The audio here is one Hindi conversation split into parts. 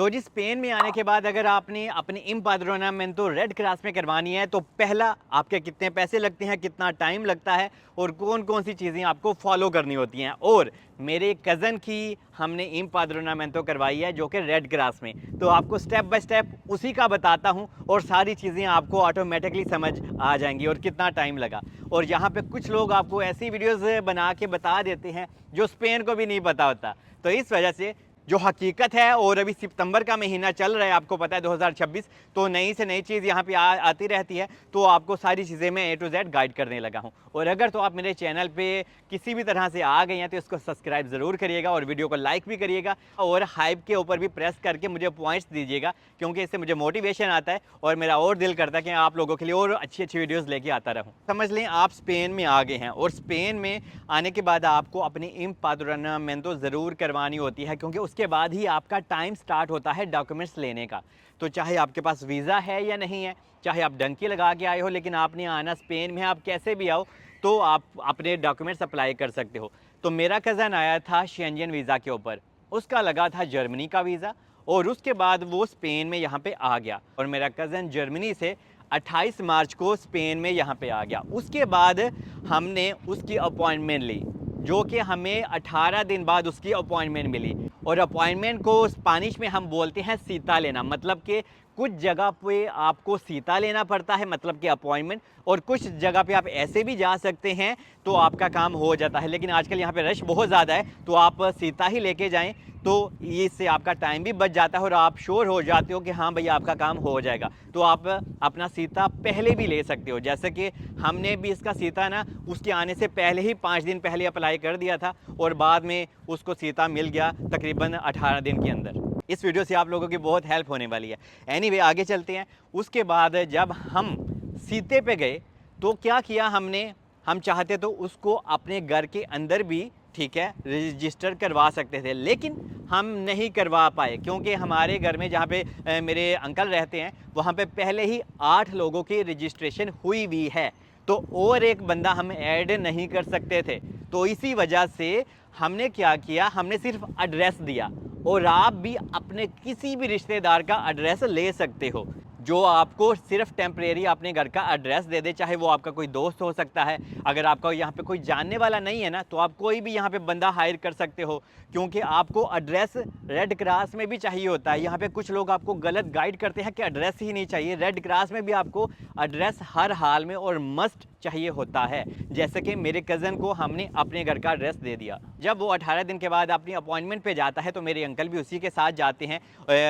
तो जी स्पेन में आने के बाद अगर आपने अपनी इम्पाद्रोनामेंटो रेड क्रॉस में करवानी है तो पहला आपके कितने पैसे लगते हैं, कितना टाइम लगता है और कौन कौन सी चीज़ें आपको फॉलो करनी होती हैं। और मेरे कज़न की हमने इम्पाद्रोनामेंटो करवाई है जो कि रेड क्रॉस में, तो आपको स्टेप बाय स्टेप उसी का बताता हूँ और सारी चीज़ें आपको ऑटोमेटिकली समझ आ जाएंगी और कितना टाइम लगा। और यहाँ पे कुछ लोग आपको ऐसी वीडियोज़ बना के बता देते हैं जो स्पेन को भी नहीं पता होता। तो इस वजह से जो हकीकत है, और अभी सितंबर का महीना चल रहा है, आपको पता है 2026, तो नई से नई चीज़ यहाँ पे आती रहती है, तो आपको सारी चीज़ें मैं A to Z गाइड करने लगा हूँ। और अगर तो आप मेरे चैनल पे किसी भी तरह से आ गए हैं तो इसको सब्सक्राइब ज़रूर करिएगा और वीडियो को लाइक भी करिएगा और हाइप के ऊपर भी प्रेस करके मुझे पॉइंट्स दीजिएगा, क्योंकि इससे मुझे मोटिवेशन आता है और मेरा और दिल करता है कि आप लोगों के लिए और अच्छी अच्छी वीडियोज़ लेके आता रहूँ। समझ लें आप स्पेन में आ गए हैं और स्पेन में आने के बाद आपको अपनी इम्पाद्रोनामेंटो ज़रूर करवानी होती है, क्योंकि उसके बाद ही आपका टाइम स्टार्ट होता है डॉक्यूमेंट्स लेने का। तो चाहे आपके पास वीज़ा है या नहीं है, चाहे आप डंकी लगा के आए हो, लेकिन आपने आना स्पेन में, आप कैसे भी आओ तो आप अपने डॉक्यूमेंट्स अप्लाई कर सकते हो। तो मेरा कज़न आया था शेंजन वीज़ा के ऊपर, उसका लगा था जर्मनी का वीज़ा और उसके बाद वो स्पेन में यहाँ पे आ गया और मेरा कज़न जर्मनी से 28 मार्च को स्पेन में यहाँ पे आ गया। उसके बाद हमने उसकी अपॉइंटमेंट ली, जो कि हमें 18 दिन बाद उसकी अपॉइंटमेंट मिली। और अपॉइंटमेंट को स्पेनिश में हम बोलते हैं सीता लेना, मतलब कि कुछ जगह पे आपको सीता लेना पड़ता है, मतलब कि अपॉइंटमेंट, और कुछ जगह पे आप ऐसे भी जा सकते हैं तो आपका काम हो जाता है। लेकिन आजकल यहाँ पे रश बहुत ज़्यादा है, तो आप सीता ही लेके जाएं, तो इससे आपका टाइम भी बच जाता है और आप श्योर हो जाते हो कि हाँ भैया आपका काम हो जाएगा। तो आप अपना सीता पहले भी ले सकते हो, जैसे कि हमने भी इसका सीता ना उसके आने से पहले ही 5 दिन पहले अप्लाई कर दिया था और बाद में उसको सीता मिल गया तकरीबन 18 दिन के अंदर। इस वीडियो से आप लोगों की बहुत हेल्प होने वाली है। एनीवे आगे चलते हैं। उसके बाद जब हम सीते पे गए तो क्या किया हमने, हम चाहते तो उसको अपने घर के अंदर भी, ठीक है, रजिस्टर करवा सकते थे, लेकिन हम नहीं करवा पाए क्योंकि हमारे घर में जहाँ पे मेरे अंकल रहते हैं वहाँ पे पहले ही 8 लोगों की रजिस्ट्रेशन हुई हुई है, तो और एक बंदा हम ऐड नहीं कर सकते थे। तो इसी वजह से हमने क्या किया, हमने सिर्फ एड्रेस दिया। और आप भी अपने किसी भी रिश्तेदार का एड्रेस ले सकते हो जो आपको सिर्फ टेम्परेरी अपने घर का एड्रेस दे दे, चाहे वो आपका कोई दोस्त हो सकता है। अगर आपका यहाँ पे कोई जानने वाला नहीं है ना, तो आप कोई भी यहाँ पे बंदा हायर कर सकते हो, क्योंकि आपको एड्रेस रेड क्रॉस में भी चाहिए होता है। यहाँ पे कुछ लोग आपको गलत गाइड करते हैं कि एड्रेस ही नहीं चाहिए, रेड क्रॉस में भी आपको एड्रेस हर हाल में और मस्ट चाहिए होता है। जैसे कि मेरे कज़न को हमने अपने घर का एड्रेस दे दिया। जब वो 18 दिन के बाद अपनी अपॉइंटमेंट पे जाता है तो मेरे अंकल भी उसी के साथ जाते हैं,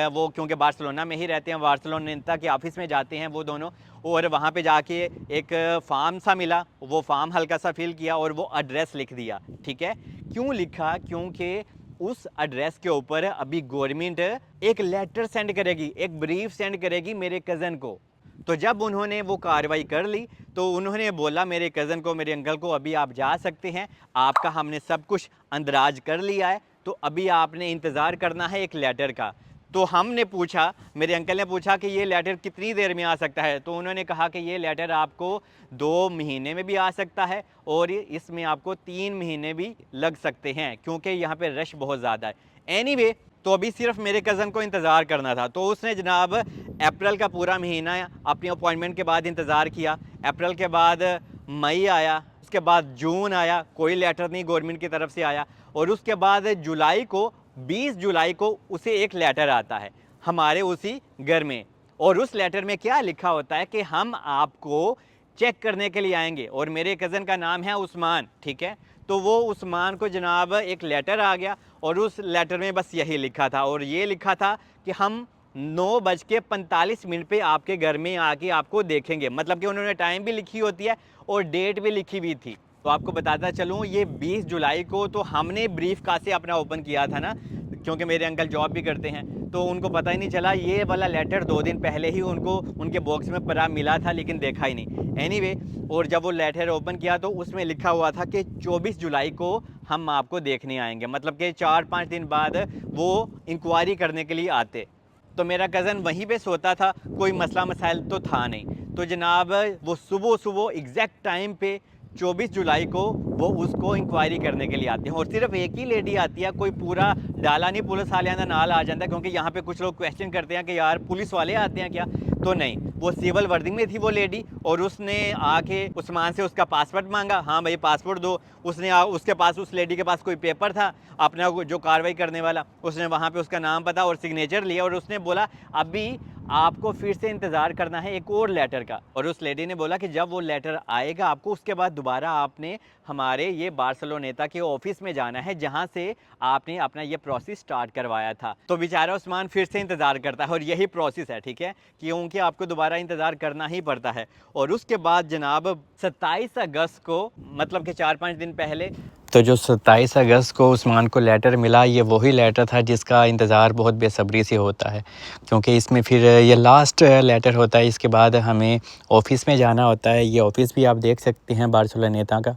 वो क्योंकि बार्सिलोना में ही रहते हैं, बार्सिलोना के ऑफिस में जाते हैं वो दोनों। और वहाँ पे जाके एक फॉर्म सा मिला, वो फॉर्म हल्का सा फिल किया और वो एड्रेस लिख दिया। ठीक है, क्यों लिखा, क्योंकि उस एड्रेस के ऊपर अभी गवर्नमेंट एक लेटर सेंड करेगी, एक ब्रीफ सेंड करेगी मेरे कज़न को। तो जब उन्होंने वो कार्रवाई कर ली तो उन्होंने बोला मेरे कज़न को, मेरे अंकल को, अभी आप जा सकते हैं, आपका हमने सब कुछ अंदराज कर लिया है, तो अभी आपने इंतज़ार करना है एक लेटर का। तो हमने पूछा, मेरे अंकल ने पूछा कि ये लेटर कितनी देर में आ सकता है, तो उन्होंने कहा कि ये लेटर आपको 2 महीने में भी आ सकता है और इसमें आपको 3 महीने भी लग सकते हैं, क्योंकि यहाँ पे रश बहुत ज़्यादा है। एनीवे, तो अभी सिर्फ मेरे कज़न को इंतज़ार करना था, तो उसने जनाब अप्रैल का पूरा महीना अपनी अपॉइंटमेंट के बाद इंतज़ार किया। अप्रैल के बाद मई आया, उसके बाद जून आया, कोई लेटर नहीं गवर्नमेंट की तरफ से आया, और उसके बाद जुलाई को, 20 जुलाई को उसे एक लेटर आता है हमारे उसी घर में। और उस लेटर में क्या लिखा होता है कि हम आपको चेक करने के लिए आएंगे, और मेरे कज़न का नाम है उस्मान। ठीक है, तो वो उस्मान को जनाब एक लेटर आ गया और उस लेटर में बस यही लिखा था, और ये लिखा था कि हम 9:45 पे आपके घर में आके आपको देखेंगे। मतलब कि उन्होंने टाइम भी लिखी होती है और डेट भी लिखी हुई थी। तो आपको बताता चलूँ, ये 20 जुलाई को तो हमने ब्रीफ का से अपना ओपन किया था ना, क्योंकि मेरे अंकल जॉब भी करते हैं, तो उनको पता ही नहीं चला। ये वाला लेटर 2 दिन पहले ही उनको उनके बॉक्स में पड़ा मिला था, लेकिन देखा ही नहीं। एनीवे, और जब वो लेटर ओपन किया तो उसमें लिखा हुआ था कि 24 जुलाई को हम आपको देखने आएंगे, मतलब कि 4-5 दिन बाद वो इंक्वायरी करने के लिए आते। तो मेरा कज़न वहीं पे सोता था, कोई मसला मसाइल तो था नहीं। तो जनाब वो सुबह सुबह एग्जैक्ट टाइम पे 24 जुलाई को वो उसको इंक्वायरी करने के लिए आते हैं और सिर्फ एक ही लेडी आती है, कोई पूरा डाला नहीं पुलिस वाले नाल आ जाता है, क्योंकि यहाँ पे कुछ लोग क्वेश्चन करते हैं कि यार पुलिस वाले आते हैं क्या, तो नहीं, वो सिविल वर्दी में थी वो लेडी और उसने आके उस्मान से उसका पासपोर्ट मांगा, हाँ भाई पासपोर्ट दो। उसके पास, उस लेडी के पास कोई पेपर था अपना जो कार्रवाई करने वाला, उसने वहाँ पे उसका नाम पता और सिग्नेचर लिया और उसने बोला अभी आपको फिर से इंतज़ार करना है एक और लेटर का। और उस लेडी ने बोला कि जब वो लेटर आएगा आपको, उसके बाद दोबारा आपने हमारे ये बार्सिलोनेटा के ऑफिस में जाना है जहाँ से आपने अपना ये प्रोसेस स्टार्ट करवाया था। तो बेचारा उस्मान फिर से इंतज़ार करता है और यही प्रोसेस है, ठीक है, क्योंकि आपको दोबारा इंतज़ार करना ही पड़ता है। और उसके बाद जनाब 27 अगस्त को, मतलब कि 4-5 दिन पहले, तो जो 27 अगस्त को उस्मान को लेटर मिला, ये वही लेटर था जिसका इंतज़ार बहुत बेसब्री से होता है, क्योंकि इसमें फिर ये लास्ट लेटर होता है। इसके बाद हमें ऑफ़िस में जाना होता है। ये ऑफ़िस भी आप देख सकते हैं बार्सिलोनेटा का।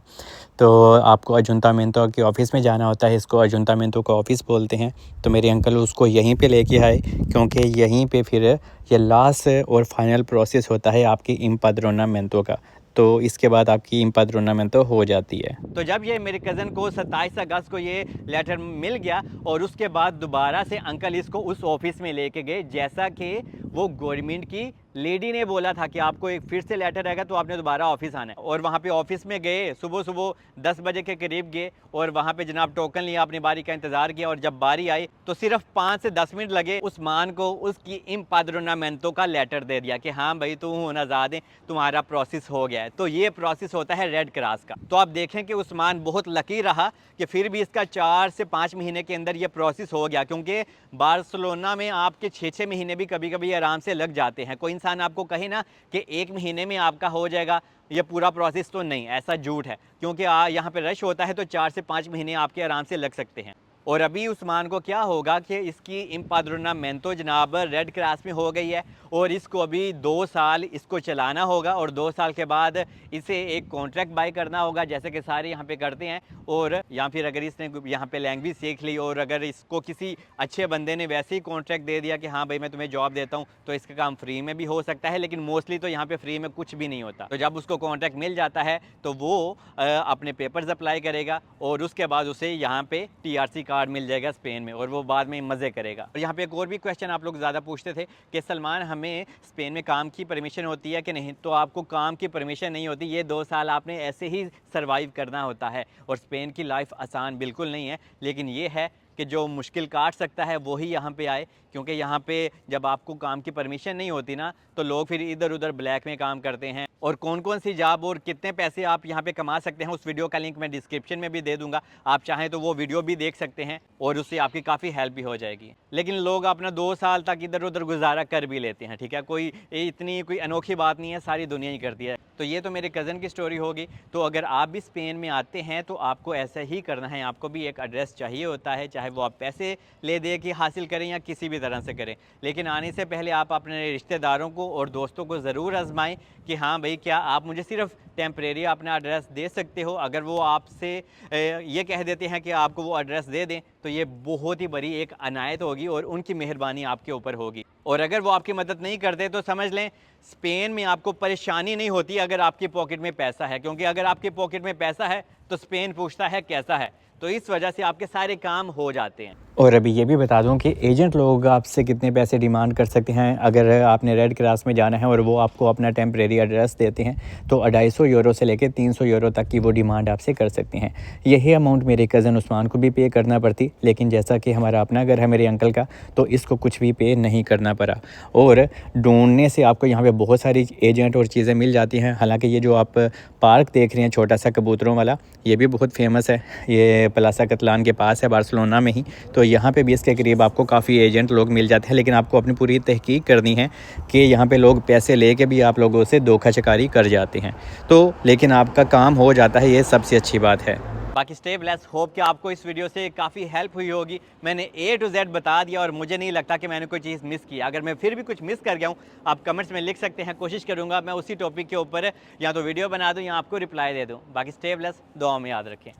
तो आपको अजुंतामेंतो के ऑफ़िस में जाना होता है, इसको अजुंतामेंतो का ऑफ़िस बोलते हैं। तो मेरे अंकल उसको यहीं पे लेके आए, क्योंकि यहीं पे फिर ये लास्ट और फाइनल प्रोसेस होता है आपकी इम्पाद्रोनामेंतो का। तो इसके बाद आपकी इम्पाद्रोनामेंतो हो जाती है। तो जब ये मेरे कज़न को 27 अगस्त को ये लेटर मिल गया और उसके बाद दोबारा से अंकल इसको उस ऑफ़िस में लेके गए, जैसा कि वो गवर्नमेंट की लेडी ने बोला था कि आपको एक फिर से लेटर आएगा तो आपने दोबारा ऑफिस आना है। और वहाँ पे ऑफिस में गए, सुबह सुबह 10 बजे के करीब गए और वहाँ पे जनाब टोकन लिया, अपनी बारी का इंतज़ार किया और जब बारी आई तो सिर्फ 5 से 10 मिनट लगे, उस्मान को उसकी इम्पाद्रोनामेंतो का लेटर दे दिया कि हाँ भाई तुम आज़ाद है, तुम्हारा प्रोसेस हो गया है। तो ये प्रोसेस होता है रेड क्रॉस का। तो आप देखें कि उस्मान बहुत लकी रहा कि फिर भी इसका 4 से 5 महीने के अंदर ये प्रोसेस हो गया, क्योंकि बार्सिलोना में आपके 6-6 महीने भी कभी कभी आराम से लग जाते हैं। कोई इंसान आपको कहे ना कि 1 महीने में आपका हो जाएगा ये पूरा प्रोसेस, तो नहीं, ऐसा झूठ है, क्योंकि यहाँ पे रश होता है तो 4 से 5 महीने आपके आराम से लग सकते हैं। और अभी उस्मान को क्या होगा कि इसकी इम्पाद्रोनामेंतो जनाब रेड क्रॉस में हो गई है और इसको अभी 2 साल इसको चलाना होगा और 2 साल के बाद इसे एक कॉन्ट्रैक्ट बाय करना होगा, जैसे कि सारे यहाँ पे करते हैं। और या फिर अगर इसने यहाँ पे लैंग्वेज सीख ली और अगर इसको किसी अच्छे बंदे ने वैसे ही कॉन्ट्रैक्ट दे दिया कि हाँ भाई मैं तुम्हें जॉब देता हूँ, तो इसका काम फ्री में भी हो सकता है, लेकिन मोस्टली तो यहाँ पे फ्री में कुछ भी नहीं होता। तो जब उसको कॉन्ट्रैक्ट मिल जाता है तो वो अपने पेपर्स अप्लाई करेगा और उसके बाद उसे यहाँ पे TRC कार्ड मिल जाएगा स्पेन में और वो बाद में मज़े करेगा। और यहाँ पे एक और भी क्वेश्चन आप लोग ज़्यादा पूछते थे कि सलमान हमें स्पेन में काम की परमिशन होती है कि नहीं, तो आपको काम की परमिशन नहीं होती। ये 2 साल आपने ऐसे ही सर्वाइव करना होता है और स्पेन की लाइफ आसान बिल्कुल नहीं है, लेकिन ये है कि जो मुश्किल काट सकता है वही यहाँ पे आए, क्योंकि यहाँ पे जब आपको काम की परमिशन नहीं होती ना तो लोग फिर इधर उधर ब्लैक में काम करते हैं। और कौन कौन सी जॉब और कितने पैसे आप यहाँ पे कमा सकते हैं उस वीडियो का लिंक मैं डिस्क्रिप्शन में भी दे दूंगा, आप चाहें तो वो वीडियो भी देख सकते हैं और उससे आपकी काफ़ी हेल्प भी हो जाएगी। लेकिन लोग अपना 2 साल तक इधर उधर गुजारा कर भी लेते हैं, ठीक है, कोई इतनी कोई अनोखी बात नहीं है, सारी दुनिया ही करती है। तो ये तो मेरे कज़न की स्टोरी होगी। तो अगर आप भी स्पेन में आते हैं तो आपको ऐसा ही करना है, आपको भी एक एड्रेस चाहिए होता है, चाहे वो आप पैसे ले दे के हासिल करें या किसी भी तरह से करें, लेकिन आने से पहले आप अपने रिश्तेदारों को और दोस्तों को ज़रूर आजमाएं कि हाँ भाई क्या आप मुझे सिर्फ टेम्परेरी अपना एड्रेस दे सकते हो। अगर वो आपसे ये कह देते हैं कि आपको वो एड्रेस दे दें तो ये बहुत ही बड़ी एक अनायत होगी और उनकी मेहरबानी आपके ऊपर होगी। और अगर वो आपकी मदद नहीं करते तो समझ लें स्पेन में आपको परेशानी नहीं होती अगर आपकी पॉकेट में पैसा है, क्योंकि अगर आपकी पॉकेट में पैसा है तो स्पेन पूछता है कैसा है, तो इस वजह से आपके सारे काम हो जाते हैं। और अभी ये भी बता दूं कि एजेंट लोग आपसे कितने पैसे डिमांड कर सकते हैं अगर आपने रेड क्रॉस में जाना है और वो आपको अपना टेम्परेरी एड्रेस देते हैं, तो 250 यूरो से लेकर 300 यूरो तक की वो डिमांड आपसे कर सकते हैं। यही अमाउंट मेरे कज़न उस्मान को भी पे करना पड़ती, लेकिन जैसा कि हमारा अपना घर है मेरे अंकल का, तो इसको कुछ भी पे नहीं करना पड़ा। और ढूंढने से आपको यहाँ पर बहुत सारी एजेंट और चीज़ें मिल जाती हैं। हालाँकि ये जो आप पार्क देख रहे हैं छोटा सा कबूतरों वाला, ये भी बहुत फेमस है, ये प्लाजा कतलान के पास है बार्सिलोना में ही। तो यहाँ पे भी इसके करीब आपको काफ़ी एजेंट लोग मिल जाते हैं, लेकिन आपको अपनी पूरी तहकीक करनी है कि यहाँ पे लोग पैसे लेके भी आप लोगों से धोखाधड़ी कर जाते हैं। तो लेकिन आपका काम हो जाता है, ये सबसे अच्छी बात है। बाकी स्टे ब्लेस्ड, होप कि आपको इस वीडियो से काफ़ी हेल्प हुई होगी। मैंने A to Z बता दिया और मुझे नहीं लगता कि मैंने कोई चीज़ मिस की। अगर मैं फिर भी कुछ मिस कर गया हूँ आप कमेंट्स में लिख सकते हैं, कोशिश करूँगा मैं उसी टॉपिक के ऊपर या तो वीडियो बना दूँ या आपको रिप्लाई दे दूँ। बाकी स्टे ब्लेस्ड, दुआ में याद रखें।